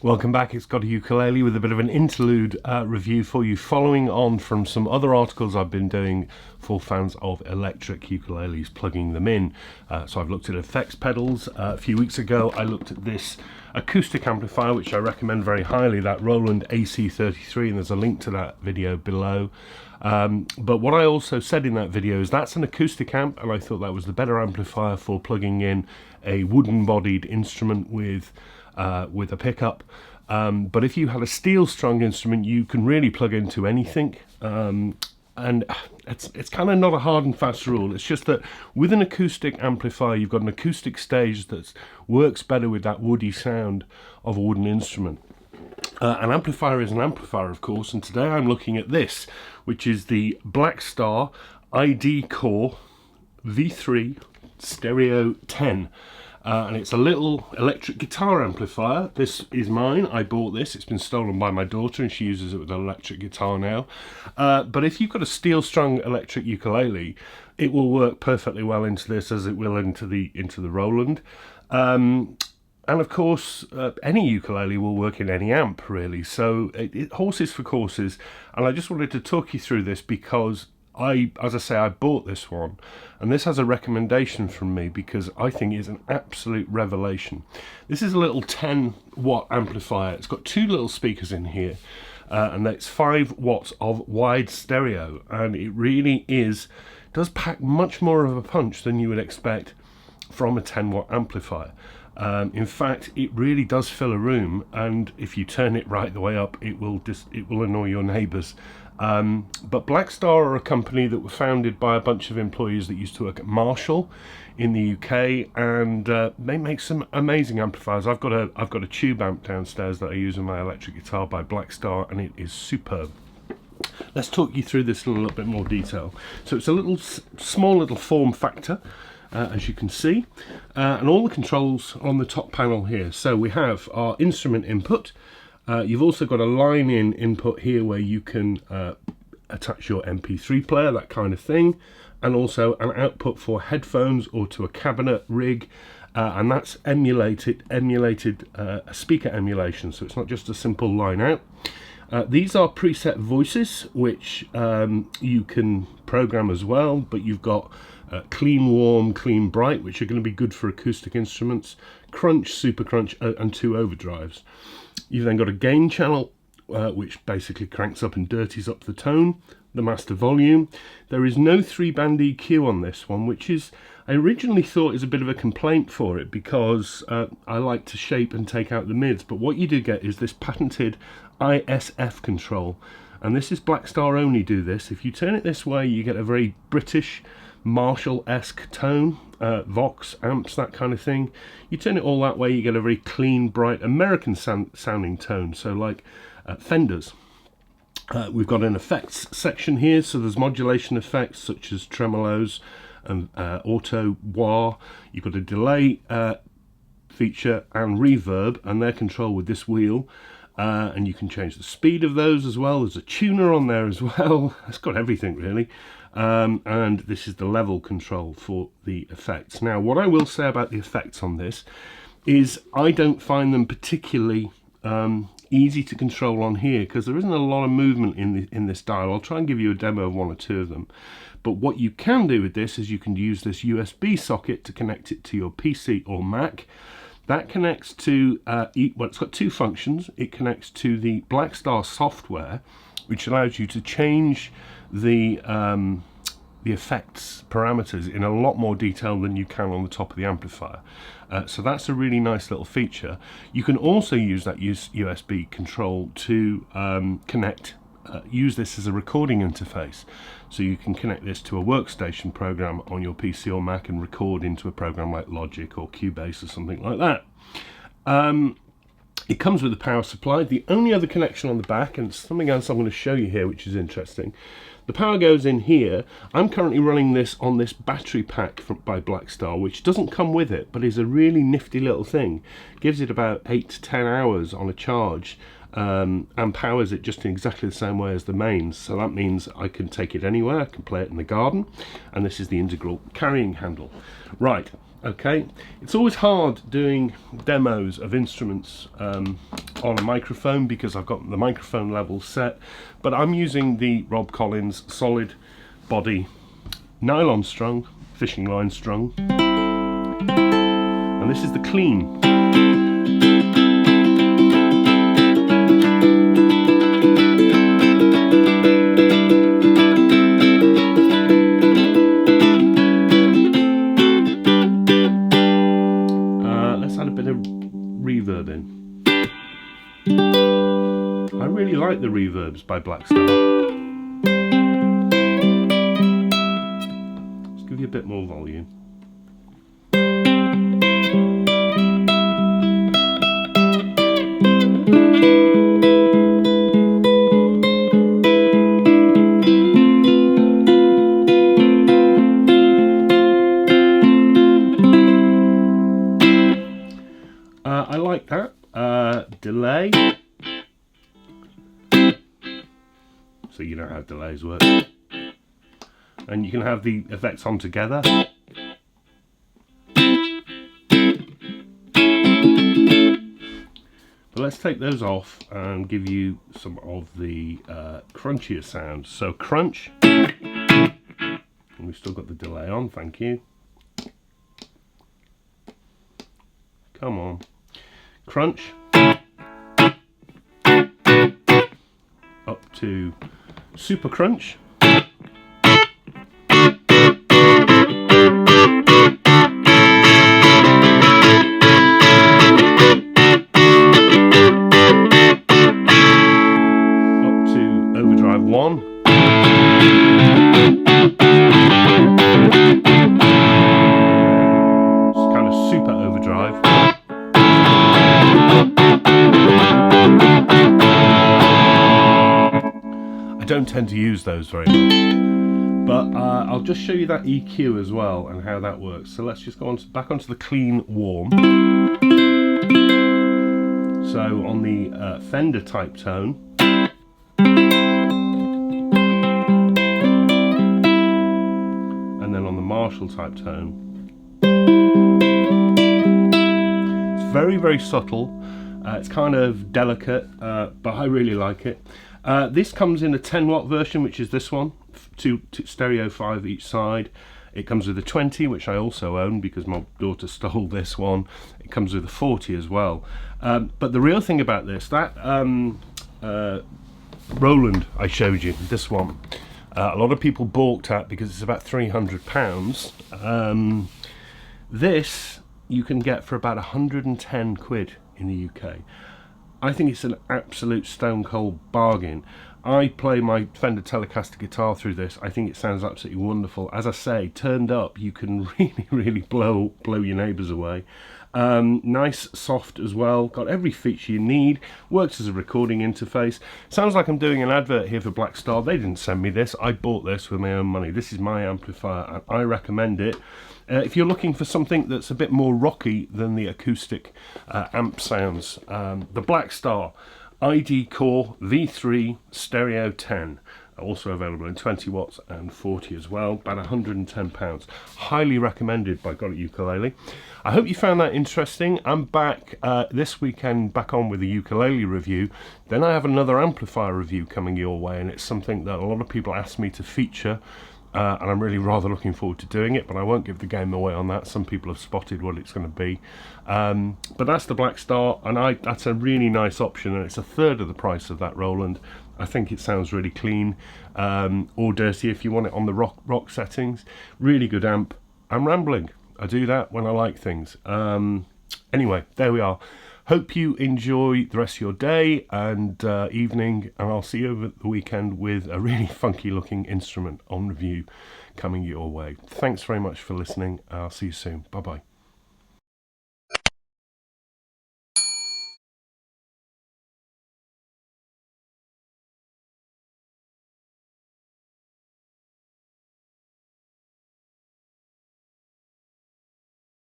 Welcome back, it's Got A Ukulele with a bit of an interlude review for you, following on from some other articles I've been doing for fans of electric ukuleles, plugging them in. So I've looked at effects pedals. A few weeks ago I looked at this acoustic amplifier, which I recommend very highly, that Roland AC33, and there's a link to that video below. But what I also said in that video is that's an acoustic amp, and I thought that was the better amplifier for plugging in a wooden bodied instrument with a pickup. But if you had a steel strung instrument, you can really plug into anything, and it's kind of not a hard and fast rule. It's just that with an acoustic amplifier you've got an acoustic stage that works better with that woody sound of a wooden instrument. An amplifier is an amplifier, of course, and today I'm looking at this, which is the Blackstar ID Core V3 Stereo 10. And it's a little electric guitar amplifier. This is mine. I bought this. It's been stolen by my daughter and she uses it with an electric guitar now. But if you've got a steel strung electric ukulele, it will work perfectly well into this, as it will into the Roland. And of course, any ukulele will work in any amp, really. So horses for courses. And I just wanted to talk you through this because as I say, I bought this one, and this has a recommendation from me because I think it's an absolute revelation. This is a little 10-watt amplifier. It's got two little speakers in here, and it's 5 watts of wide stereo, and it really does pack much more of a punch than you would expect from a 10-watt amplifier. In fact, it really does fill a room, and if you turn it right the way up, it will annoy your neighbours. But Blackstar are a company that were founded by a bunch of employees that used to work at Marshall in the UK, and they make some amazing amplifiers. I've got a tube amp downstairs that I use in my electric guitar by Blackstar, and it is superb. Let's talk you through this in a little bit more detail. So it's a small little form factor, as you can see, and all the controls on the top panel here. So we have our instrument input. You've also got a line-in input here where you can attach your MP3 player, that kind of thing, and also an output for headphones or to a cabinet rig, and that's emulated speaker emulation, so it's not just a simple line out. These are preset voices, which you can program as well, but you've got clean, warm, clean, bright, which are going to be good for acoustic instruments, crunch, super crunch, and 2 overdrives. You've then got a gain channel, which basically cranks up and dirties up the tone, the master volume. There is no 3-band EQ on this one, which I originally thought is a bit of a complaint for it because I like to shape and take out the mids, but what you do get is this patented ISF control, and this is Blackstar only do this. If you turn it this way, you get a very British Marshall-esque tone, Vox amps, that kind of thing. You turn it all that way, you get a very clean, bright, American sounding tone, so like Fenders. We've got an effects section here, so there's modulation effects such as tremolos and auto wah. You've got a delay feature and reverb, and they're controlled with this wheel. And you can change the speed of those as well. There's a tuner on there as well. It's got everything really. And this is the level control for the effects. Now, what I will say about the effects on this is I don't find them particularly easy to control on here because there isn't a lot of movement in this dial. I'll try and give you a demo of 1 or 2 of them. But what you can do with this is you can use this USB socket to connect it to your PC or Mac. That connects to, well, it's got 2 functions. It connects to the Blackstar software, which allows you to change the effects parameters in a lot more detail than you can on the top of the amplifier. So that's a really nice little feature. You can also use that USB control to use this as a recording interface. So you can connect this to a workstation program on your PC or Mac and record into a program like Logic or Cubase or something like that. It comes with a power supply. The only other connection on the back, and something else I'm going to show you here which is interesting, the power goes in here. I'm currently running this on this battery pack by Blackstar, which doesn't come with it but is a really nifty little thing. Gives it about 8 to 10 hours on a charge, and powers it just in exactly the same way as the mains. So that means I can take it anywhere, I can play it in the garden, and this is the integral carrying handle. Right, Okay, it's always hard doing demos of instruments on a microphone because I've got the microphone level set, but I'm using the Rob Collins solid body nylon strung, fishing line strung, and this is the clean. Reverb in. I really like the reverbs by Blackstar. Let's give you a bit more volume. I like that. Delay. So you know how delays work. And you can have the effects on together. But let's take those off and give you some of the crunchier sounds. So crunch. And we've still got the delay on, thank you. Come on. Crunch. Up to super crunch. Up to overdrive 1. It's kind of super overdrive. I don't tend to use those very much, but I'll just show you that EQ as well and how that works. So let's just go on back onto the clean warm. So on the Fender type tone, and then on the Marshall type tone. It's very, very subtle. It's kind of delicate, but I really like it. This comes in a 10-watt version, which is this one, two stereo 5 each side. It comes with a 20, which I also own because my daughter stole this one. It comes with a 40 as well. But the real thing about this, that Roland I showed you, this one, a lot of people balked at because it's about £300. This you can get for about 110 quid in the UK. I think it's an absolute stone cold bargain. I play my Fender Telecaster guitar through this. I think it sounds absolutely wonderful. As I say, turned up, you can really blow your neighbours away. Nice, soft as well. Got every feature you need. Works as a recording interface. Sounds like I'm doing an advert here for Blackstar. They didn't send me this. I bought this with my own money. This is my amplifier and I recommend it. If you're looking for something that's a bit more rocky than the acoustic amp sounds, the Blackstar ID Core V3 Stereo 10, also available in 20 watts and 40 as well, about £110. Highly recommended by GotAUkulele. I hope you found that interesting. I'm back this weekend, back on with a ukulele review. Then I have another amplifier review coming your way, and it's something that a lot of people asked me to feature. And I'm really rather looking forward to doing it, but I won't give the game away on that. Some people have spotted what it's going to be. But that's the Blackstar, and that's a really nice option, and it's a third of the price of that Roland. I think it sounds really clean, or dirty if you want it on the rock settings. Really good amp. I'm rambling. I do that when I like things. Anyway, there we are. Hope you enjoy the rest of your day and evening, and I'll see you over the weekend with a really funky looking instrument on review coming your way. Thanks very much for listening. I'll see you soon. Bye bye.